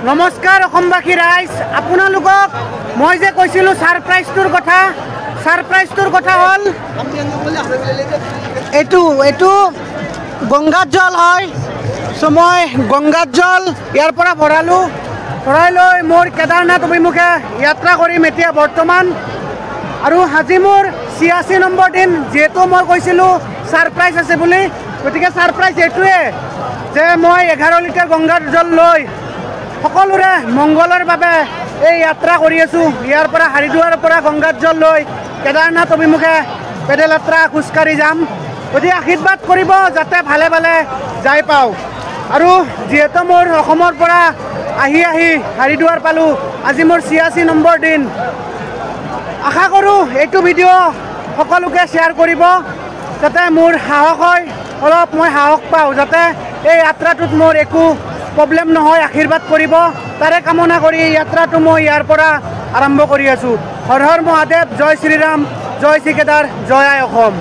নমস্কাৰ অসমবাসী ৰাইজ, আপোনালোকক মই যে কৈছিলোঁ ছাৰপ্ৰাইজটোৰ কথা হ'ল এইটো গংগাত জল হয়। চ' মই গংগাত জল ইয়াৰ পৰা ভৰাই লৈ মোৰ কেদাৰনাথ অভিমুখে যাত্ৰা কৰিম এতিয়া বৰ্তমান। আৰু আজি মোৰ 86 নম্বৰ দিন। যিহেতু মই কৈছিলোঁ ছাৰপ্ৰাইজ আছে বুলি, গতিকে ছাৰপ্ৰাইজ এইটোৱে যে মই 11 লিটাৰ গংগাত জল লৈ সকলোৰে মংগলৰ বাবে এই যাত্ৰা কৰি আছোঁ। ইয়াৰ পৰা হাৰিদুৱাৰৰ পৰা গংগাত জল লৈ কেদাৰনাথ অভিমুখে পেডেল যাত্ৰা খোজকাঢ়ি যাম। গতিকে আশীৰ্বাদ কৰিব যাতে ভালে ভালে যাই পাওঁ। আৰু যিহেতু মোৰ অসমৰ পৰা আহি হাৰিদুৱাৰ পালোঁ, আজি মোৰ 86 নম্বৰ দিন। আশা কৰোঁ এইটো ভিডিঅ' সকলোকে শ্বেয়াৰ কৰিব যাতে মোৰ সাহস হয়, অলপ মই সাহস পাওঁ, যাতে এই যাত্ৰাটোত মোৰ একো প্ৰব্লেম নহয়। আশীৰ্বাদ কৰিব তাৰে কামনা কৰি যাত্ৰাটো মই ইয়াৰ পৰা আৰম্ভ কৰি আছোঁ। হৰ হৰ মহাদেৱ, জয় শ্ৰীৰাম, জয় শ্ৰী কেদাৰ, জয় আই অসম।